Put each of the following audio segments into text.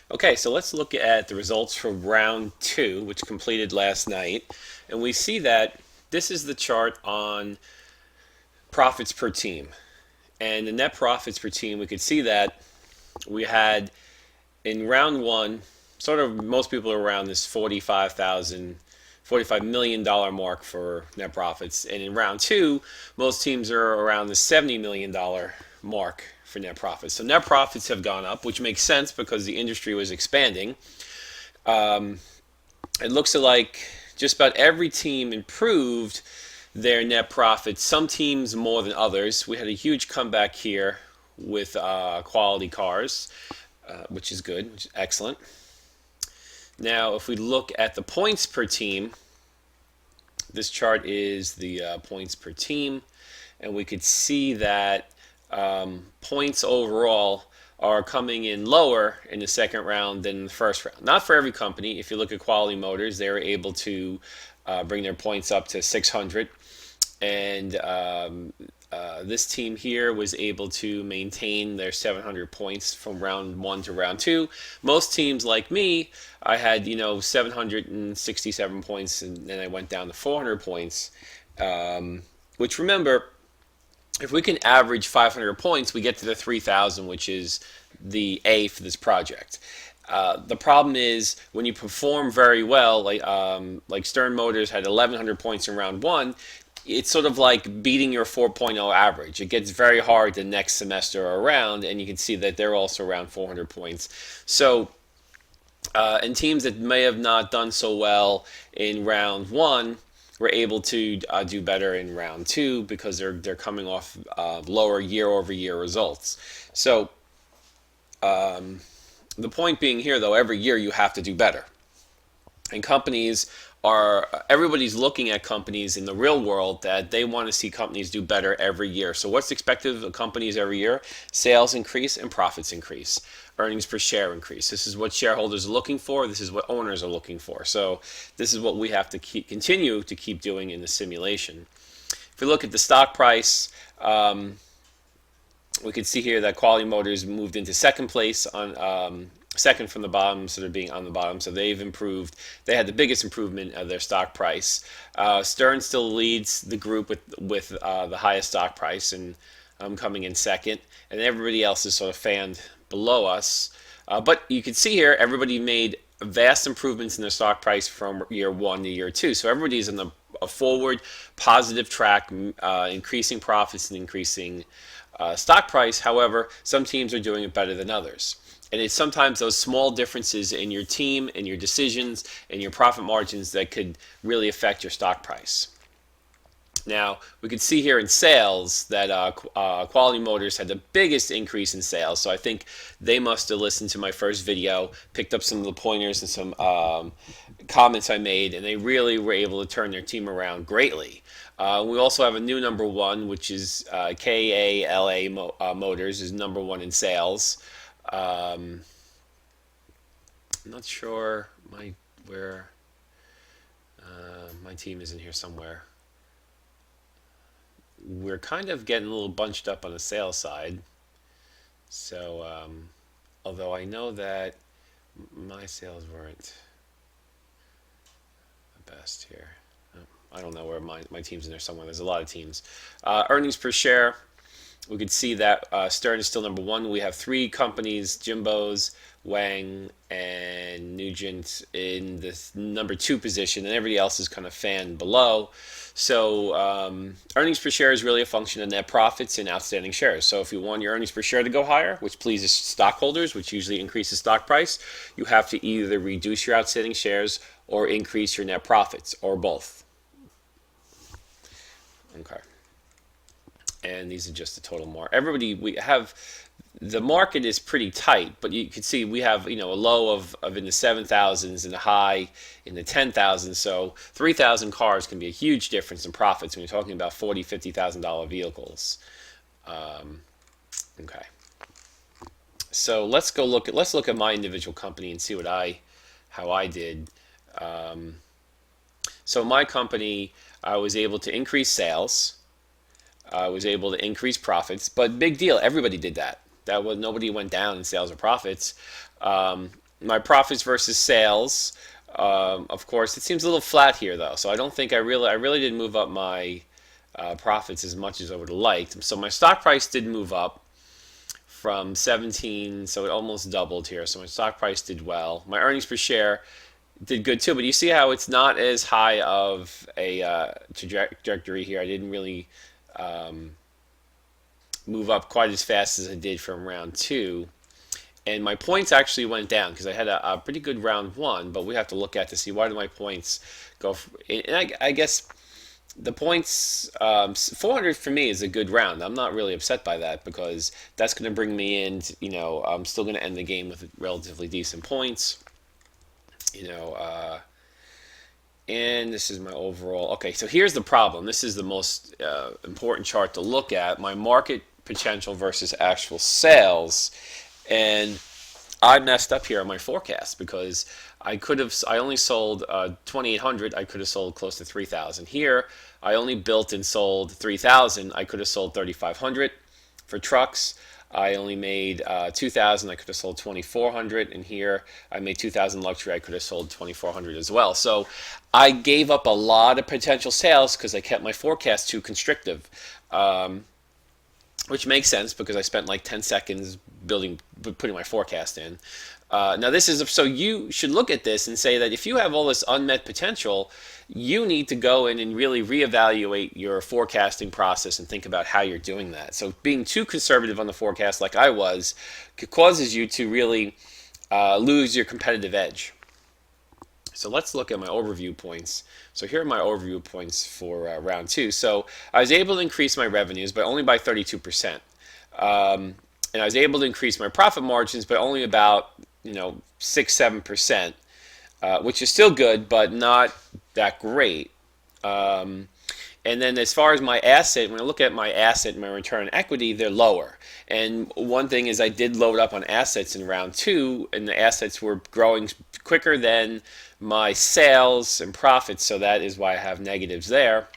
Okay, so let's look at the results for round two, which completed last night. And we see that this is the chart on profits per team. And the net profits per team, we could see that we had in round one, sort of most people are around this $45 million mark for net profits. And in round two, most teams are around the $70 million mark for net profits. So net profits have gone up, which makes sense because the industry was expanding. It looks like just about every team improved their net profits. Some teams more than others. We had a huge comeback here with quality cars, which is good, which is excellent. Now, if we look at the points per team, this chart is the points per team, and we could see that points overall are coming in lower in the second round than the first round. Not for every company. If you look at Quality Motors, they were able to bring their points up to 600, and this team here was able to maintain their 700 points from round one to round two. Most teams like me, I had 767 points, and then I went down to 400 points. Which remember, if we can average 500 points, we get to the 3,000, which is the A for this project. The problem is when you perform very well, like Stern Motors had 1,100 points in round one. It's sort of like beating your 4.0 average. It gets very hard the next semester around, and you can see that they're also around 400 points. So, and teams that may have not done so well in round one were able to do better in round two because they're coming off lower year-over-year results. So, the point being here, though, every year you have to do better. And everybody's looking at companies in the real world that they want to see companies do better every year. So what's expected of companies every year? Sales increase and profits increase. Earnings per share increase. This is what shareholders are looking for. This is what owners are looking for. So this is what we have to continue to keep doing in the simulation. If we look at the stock price, we can see here that Quality Motors moved into second place on second from the bottom, sort of being on the bottom. So they've improved. They had the biggest improvement of their stock price. Stern still leads the group with the highest stock price, and coming in second. And everybody else is sort of fanned below us. But you can see here, everybody made vast improvements in their stock price from year one to year two. So everybody's on a forward positive track, increasing profits and increasing stock price. However, some teams are doing it better than others. And it's sometimes those small differences in your team and your decisions and your profit margins that could really affect your stock price. Now, we could see here in sales that Quality Motors had the biggest increase in sales. So I think they must have listened to my first video, picked up some of the pointers and some comments I made, and they really were able to turn their team around greatly. We also have a new number one, which is KALA Motors, is number one in sales. I'm not sure where my team is in here somewhere. We're kind of getting a little bunched up on the sales side. So, although I know that my sales weren't the best here. I don't know where my team's in there somewhere. There's a lot of teams. Earnings per share. We could see that Stern is still number one. We have three companies, Jimbo's, Wang, and Nugent in the number two position, and everybody else is kind of fanned below. So earnings per share is really a function of net profits and outstanding shares. So if you want your earnings per share to go higher, which pleases stockholders, which usually increases stock price, you have to either reduce your outstanding shares or increase your net profits, or both. Okay. And these are just the total mark. The market is pretty tight, but you can see we have a low of in the 7,000s and a high in the 10,000s. So 3,000 cars can be a huge difference in profits when you're talking about $40,000-$50,000 vehicles. Okay. So let's look at my individual company and see how I did. So my company, I was able to increase sales. I was able to increase profits, but big deal. Everybody did that. Nobody went down in sales or profits. my profits versus sales. Of course, it seems a little flat here though, so I don't think I really didn't move up my profits as much as I would have liked. So my stock price did move up from 17, so it almost doubled here. So my stock price did well. My earnings per share did good too, but you see how it's not as high of a trajectory here. I didn't really move up quite as fast as I did from round two. And my points actually went down because I had a pretty good round one, but we have to look at to see why did my points go. And I guess the points, 400 for me is a good round. I'm not really upset by that because that's going to bring me in. I'm still going to end the game with relatively decent points. You know, and this is my overall. Okay, so here's the problem. This is the most important chart to look at. My market potential versus actual sales. And I messed up here on my forecast because I only sold 2,800. I could have sold close to 3,000. Here, I only built and sold 3,000. I could have sold 3,500 for trucks. I only made 2,000. I could have sold 2,400. And here, I made 2,000 luxury. I could have sold 2,400 as well. So I gave up a lot of potential sales because I kept my forecast too constrictive. Which makes sense because I spent like 10 seconds putting my forecast in. Now this is so you should look at this and say that if you have all this unmet potential, you need to go in and really reevaluate your forecasting process and think about how you're doing that. So being too conservative on the forecast, like I was, causes you to really lose your competitive edge. So let's look at my overview points. So here are my overview points for round two. So I was able to increase my revenues, but only by 32%. And I was able to increase my profit margins, but only about 6-7%, which is still good, but not that great. And then as far as my asset, when I look at my asset and my return on equity, they're lower. And one thing is I did load up on assets in round two, and the assets were growing quicker than my sales and profits, so that is why I have negatives there.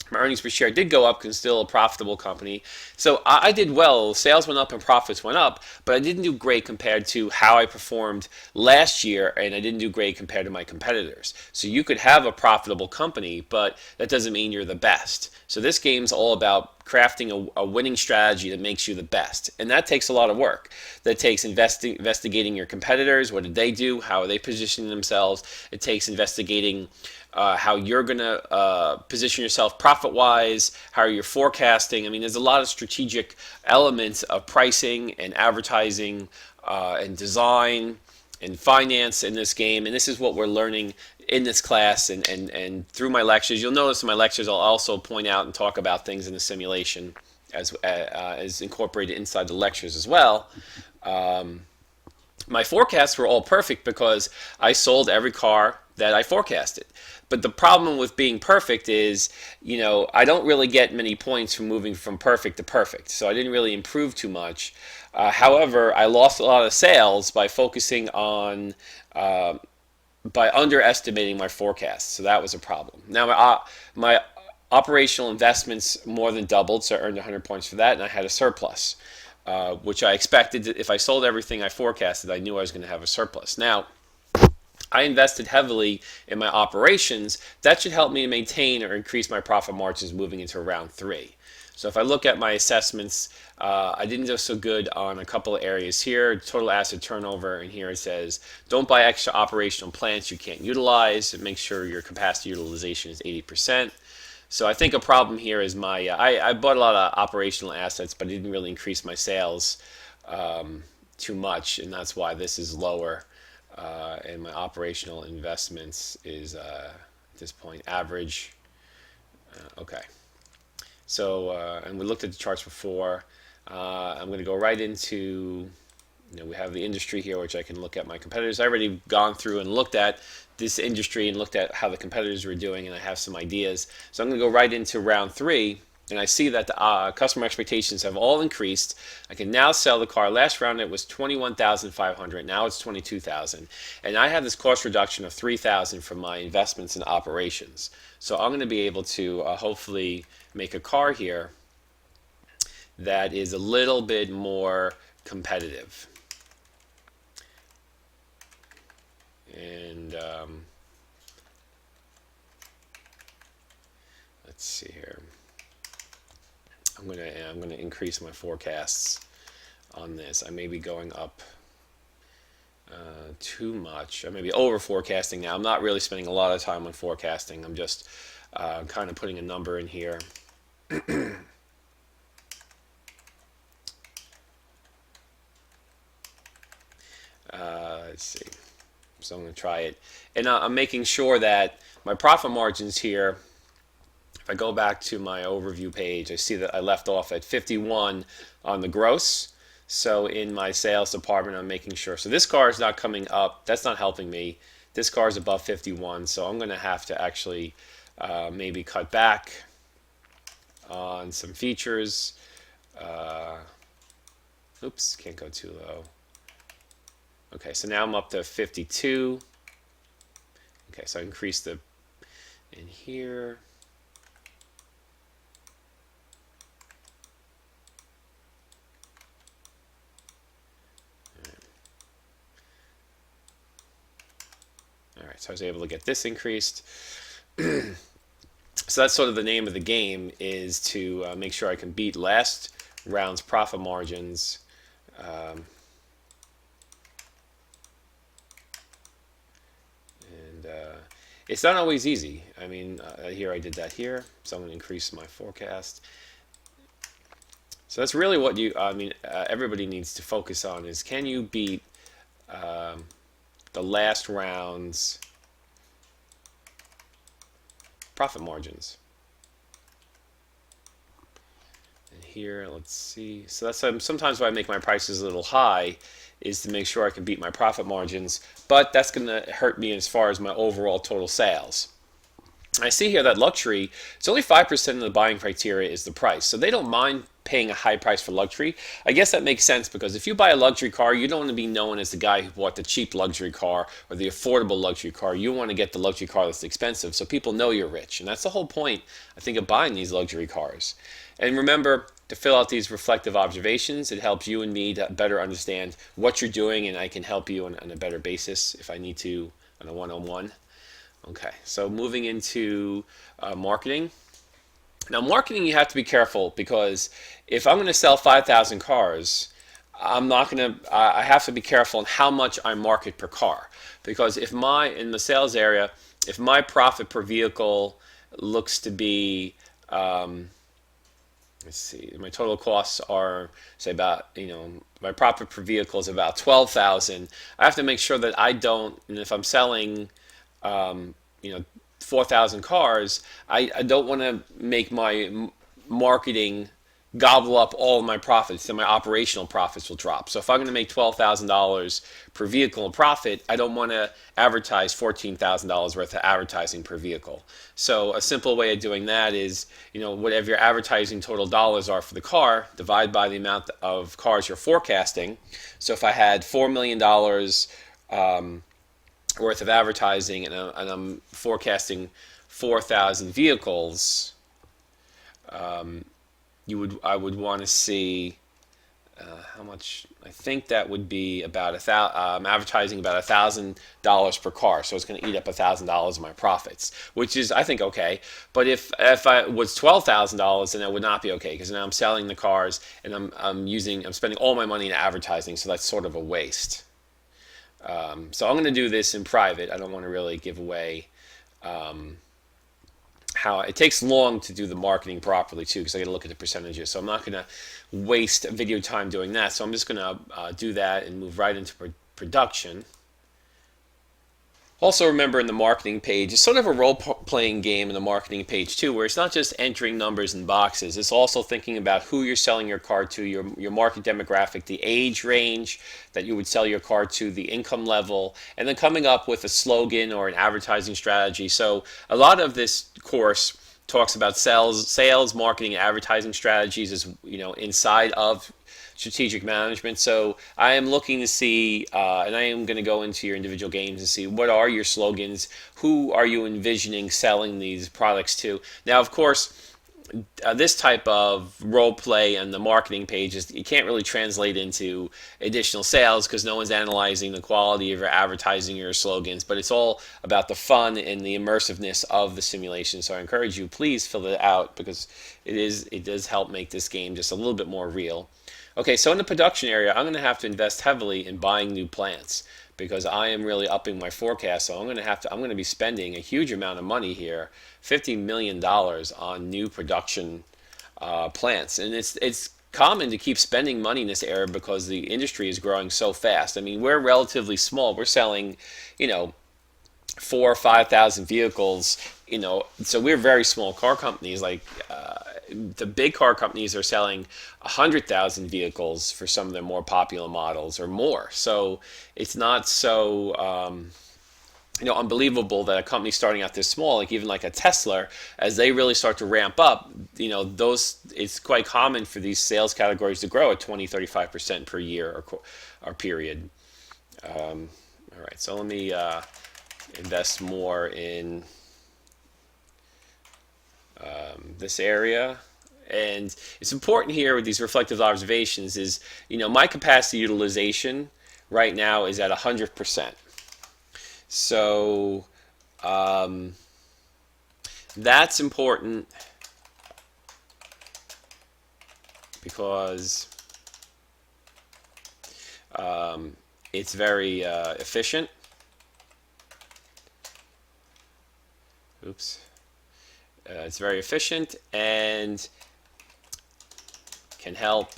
My earnings per share did go up because it's still a profitable company. So I did well. Sales went up and profits went up, but I didn't do great compared to how I performed last year, and I didn't do great compared to my competitors. So you could have a profitable company, but that doesn't mean you're the best. So this game's all about crafting a winning strategy that makes you the best. And that takes a lot of work. That takes investigating your competitors. What did they do? How are they positioning themselves? It takes investigating how you're going to position yourself profit-wise, how you're forecasting. I mean, there's a lot of strategic elements of pricing and advertising and design and finance in this game, and this is what we're learning in this class and through my lectures. You'll notice in my lectures I'll also point out and talk about things in the simulation as incorporated inside the lectures as well. My forecasts were all perfect because I sold every car that I forecasted. But the problem with being perfect is, I don't really get many points from moving from perfect to perfect. So I didn't really improve too much. However, I lost a lot of sales by focusing on, by underestimating my forecast. So that was a problem. Now, my operational investments more than doubled, so I earned 100 points for that, and I had a surplus, which I expected. If I sold everything I forecasted, I knew I was going to have a surplus. Now, I invested heavily in my operations. That should help me maintain or increase my profit margins moving into round three. So if I look at my assessments, I didn't do so good on a couple of areas here. Total asset turnover, and here it says, don't buy extra operational plants you can't utilize. Make sure your capacity utilization is 80%. So I think a problem here is I bought a lot of operational assets, but I didn't really increase my sales too much, and that's why this is lower. And my operational investments is at this point average. Okay. So, and we looked at the charts before. I'm going to go right into, we have the industry here, which I can look at my competitors. I've already gone through and looked at this industry and looked at how the competitors were doing, and I have some ideas. So I'm going to go right into round three. And I see that the customer expectations have all increased. I can now sell the car. Last round it was $21,500. Now it's $22,000. And I have this cost reduction of $3,000 from my investments in operations. So I'm going to be able to hopefully make a car here that is a little bit more competitive. And let's see here. I'm gonna increase my forecasts on this. I may be going up too much. I may be over forecasting now. I'm not really spending a lot of time on forecasting. I'm just kind of putting a number in here. Let's see. So I'm going to try it. And I'm making sure that my profit margins here, if I go back to my overview page, I see that I left off at 51 on the gross. So in my sales department, I'm making sure. So this car is not coming up. That's not helping me. This car is above 51. So I'm going to have to actually maybe cut back on some features. Oops, can't go too low. Okay, so now I'm up to 52. Okay, so I increase the in here. All right, so I was able to get this increased. So that's sort of the name of the game, is to make sure I can beat last round's profit margins. It's not always easy. I mean, here I did that here, so I'm going to increase my forecast. So that's really what everybody needs to focus on, is can you beat the last round's profit margins. And here, let's see. So that's sometimes why I make my prices a little high, is to make sure I can beat my profit margins, but that's going to hurt me as far as my overall total sales. I see here that luxury, it's only 5% of the buying criteria is the price. So they don't mind paying a high price for luxury. I guess that makes sense, because if you buy a luxury car, you don't want to be known as the guy who bought the cheap luxury car or the affordable luxury car. You want to get the luxury car that's expensive, so people know you're rich. And that's the whole point, I think, of buying these luxury cars. And remember to fill out these reflective observations. It helps you and me to better understand what you're doing, and I can help you on a better basis if I need to on a one-on-one. Okay, so moving into marketing. Now, marketing, you have to be careful, because if I'm going to sell 5,000 cars, I'm not going to. I have to be careful on how much I market per car, because if in the sales area, if my profit per vehicle looks to be, let's see, my total costs are, say, about, my profit per vehicle is about 12,000. I have to make sure that I don't, and if I'm selling, 4,000 cars, I don't want to make my marketing gobble up all of my profits, then my operational profits will drop. So if I'm going to make $12,000 per vehicle in profit, I don't want to advertise $14,000 worth of advertising per vehicle. So a simple way of doing that is, whatever your advertising total dollars are for the car, divide by the amount of cars you're forecasting. So if I had $4 million worth of advertising, and I'm forecasting 4,000 vehicles, I would want to see how much. I think that would be about advertising about $1,000 per car. So it's going to eat up $1,000 of my profits, which is, I think, okay. But if I was $12,000, then that would not be okay, because now I'm selling the cars and I'm spending all my money in advertising. So that's sort of a waste. So I'm going to do this in private. I don't want to really give away how it takes long to do the marketing properly too, because I got to look at the percentages. So I'm not going to waste video time doing that. So I'm just going to do that and move right into production. Also, remember, in the marketing page, it's sort of a role-playing game in the marketing page too, where it's not just entering numbers in boxes. It's also thinking about who you're selling your car to, your market demographic, the age range that you would sell your car to, the income level, and then coming up with a slogan or an advertising strategy. So a lot of this course talks about sales, marketing, and advertising strategies, as inside of strategic management. So I am looking to see, and I am going to go into your individual games and see what are your slogans, who are you envisioning selling these products to. Now, of course, this type of role play and the marketing pages, you can't really translate into additional sales because no one's analyzing the quality of your advertising or your slogans, but it's all about the fun and the immersiveness of the simulation. So I encourage you, please fill it out because it does help make this game just a little bit more real. Okay, so in the production area, I'm going to have to invest heavily in buying new plants because I am really upping my forecast. So I'm going to be spending a huge amount of money here, $50 million on new production plants, and it's common to keep spending money in this area because the industry is growing so fast. I mean, we're relatively small. We're selling, you know, 4 or 5 thousand vehicles. You know, so we're very small car companies. Like the big car companies are selling 100,000 vehicles for some of their more popular models or more. So it's not so unbelievable that a company starting out this small, like even like a Tesla, as they really start to ramp up, those it's quite common for these sales categories to grow at 20-35% per year or period. All right, so let me invest more in this area. And it's important here with these reflective observations is, my capacity utilization right now is at 100%. So that's important because it's very efficient. Oops. It's very efficient and can help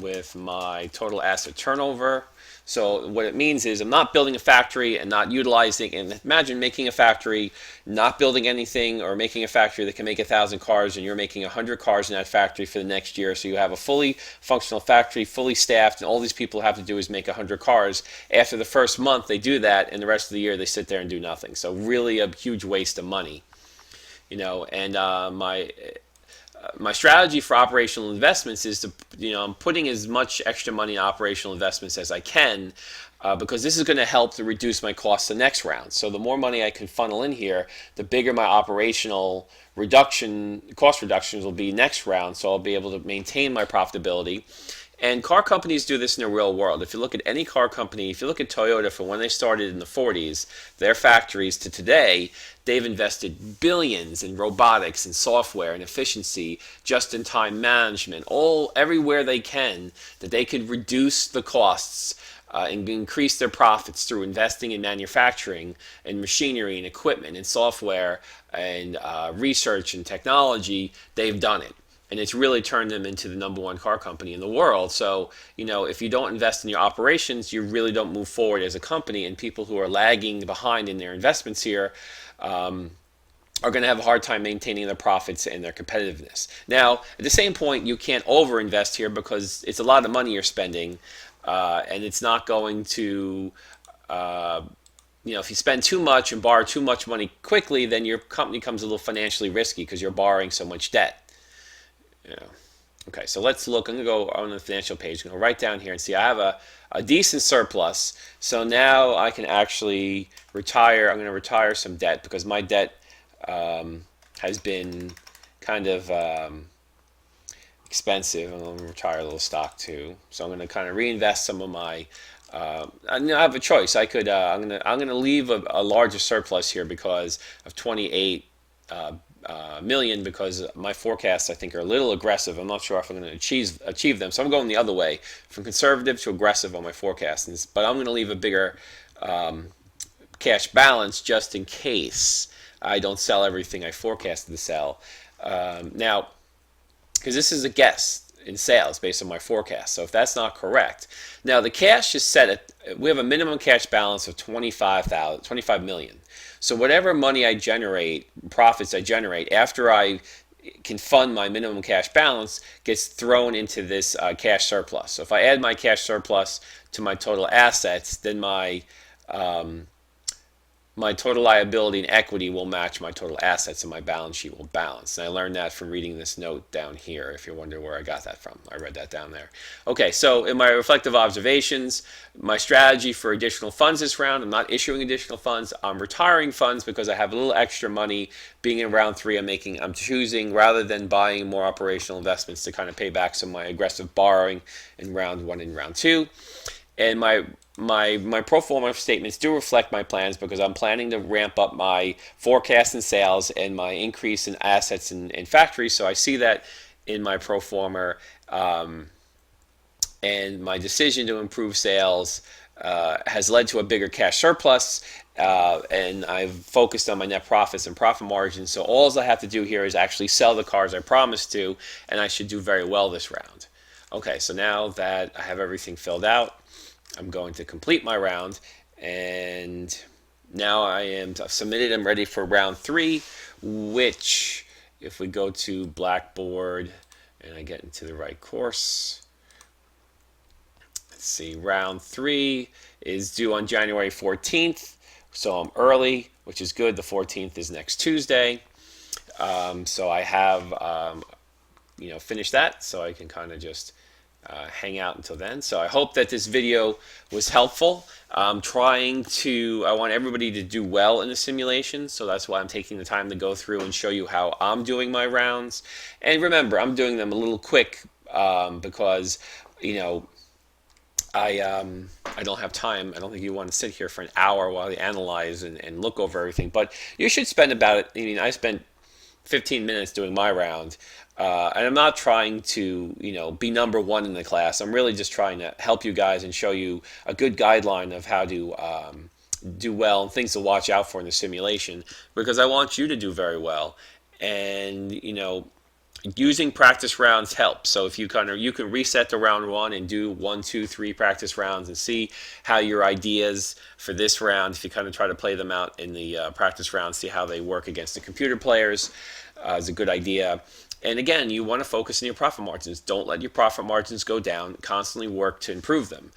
with my total asset turnover. So what it means is I'm not building a factory and not utilizing, and imagine making a factory, not building anything, or making a factory that can make 1,000 cars and you're making 100 cars in that factory for the next year. So you have a fully functional factory, fully staffed, and all these people have to do is make 100 cars. After the first month they do that, and the rest of the year they sit there and do nothing. So really a huge waste of money. And my strategy for operational investments is to, I'm putting as much extra money in operational investments as I can because this is going to help to reduce my costs the next round. So the more money I can funnel in here, the bigger my operational cost reductions will be next round. So I'll be able to maintain my profitability. And car companies do this in the real world. If you look at any car company, if you look at Toyota from when they started in the 40s, their factories to today, they've invested billions in robotics and software and efficiency, just-in-time management, everywhere they can, that they could reduce the costs and increase their profits through investing in manufacturing and machinery and equipment and software and research and technology. They've done it. And it's really turned them into the #1 car company in the world. So, if you don't invest in your operations, you really don't move forward as a company. And people who are lagging behind in their investments here are going to have a hard time maintaining their profits and their competitiveness. Now, at the same point, you can't overinvest here because it's a lot of money you're spending, and it's not going to, if you spend too much and borrow too much money quickly, then your company becomes a little financially risky because you're borrowing so much debt. Yeah. Okay, so let's look. I'm going to go on the financial page. I'm going to write down here and see I have a decent surplus. So now I can actually retire. I'm going to retire some debt because my debt has been kind of expensive. I'm going to retire a little stock too. So I'm going to kind of reinvest some of my. I have a choice. I could. I'm going to leave a larger surplus here because of 28 million, because my forecasts I think are a little aggressive. I'm not sure if I'm going to achieve them, so I'm going the other way from conservative to aggressive on my forecasts. But I'm going to leave a bigger cash balance just in case I don't sell everything I forecasted to sell. Now, because this is a guess in sales based on my forecast, so if that's not correct, now the cash is set at, we have a minimum cash balance of 25 million. So whatever money I generate, profits I generate after I can fund my minimum cash balance gets thrown into this cash surplus. So if I add my cash surplus to my total assets, then my my total liability and equity will match my total assets and my balance sheet will balance. And I learned that from reading this note down here, if you're wondering where I got that from. I read that down there. Okay, so in my reflective observations, my strategy for additional funds this round, I'm not issuing additional funds. I'm retiring funds because I have a little extra money. Being in round 3, I'm choosing, rather than buying more operational investments, to kind of pay back some of my aggressive borrowing in round 1 and round 2. And my pro forma statements do reflect my plans because I'm planning to ramp up my forecast in sales and my increase in assets in factories. So I see that in my pro forma, and my decision to improve sales has led to a bigger cash surplus, and I've focused on my net profits and profit margins. So all I have to do here is actually sell the cars I promised to, and I should do very well this round. Okay, so now that I have everything filled out, I'm going to complete my round, and now I've submitted. I'm ready for round 3, which, if we go to Blackboard and I get into the right course, let's see, round 3 is due on January 14th, so I'm early, which is good. The 14th is next Tuesday, so I have finished that, so I can kind of just hang out until then. So I hope that this video was helpful. I want everybody to do well in the simulation, so that's why I'm taking the time to go through and show you how I'm doing my rounds. And remember, I'm doing them a little quick because I don't have time. I don't think you want to sit here for an hour while you analyze and look over everything, but you should spend I spent 15 minutes doing my round. And I'm not trying to, be number 1 in the class. I'm really just trying to help you guys and show you a good guideline of how to do well and things to watch out for in the simulation, because I want you to do very well. And, using practice rounds helps. So if you can reset to round 1 and do 1, 2, 3 practice rounds and see how your ideas for this round, if you kind of try to play them out in the practice round, see how they work against the computer players, is a good idea. And again, you want to focus on your profit margins. Don't let your profit margins go down. Constantly work to improve them.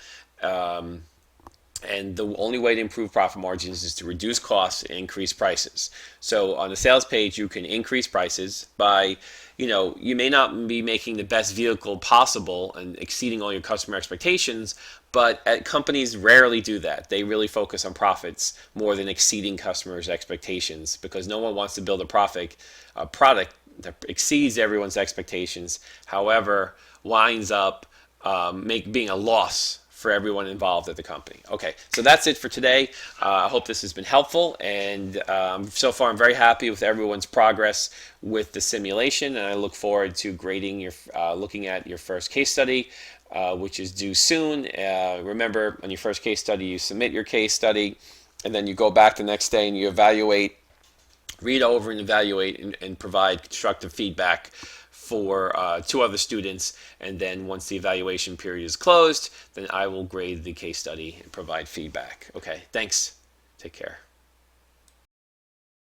And the only way to improve profit margins is to reduce costs and increase prices. So on the sales page, you can increase prices by, you may not be making the best vehicle possible and exceeding all your customer expectations, but companies rarely do that. They really focus on profits more than exceeding customers' expectations, because no one wants to build a product that exceeds everyone's expectations, however, winds up being a loss for everyone involved at the company. Okay, so that's it for today. I hope this has been helpful, and so far I'm very happy with everyone's progress with the simulation, and I look forward to grading looking at your first case study, which is due soon. Remember, on your first case study, you submit your case study, and then you go back the next day and you read over and evaluate and provide constructive feedback for 2 other students. And then once the evaluation period is closed, then I will grade the case study and provide feedback. Okay, thanks. Take care.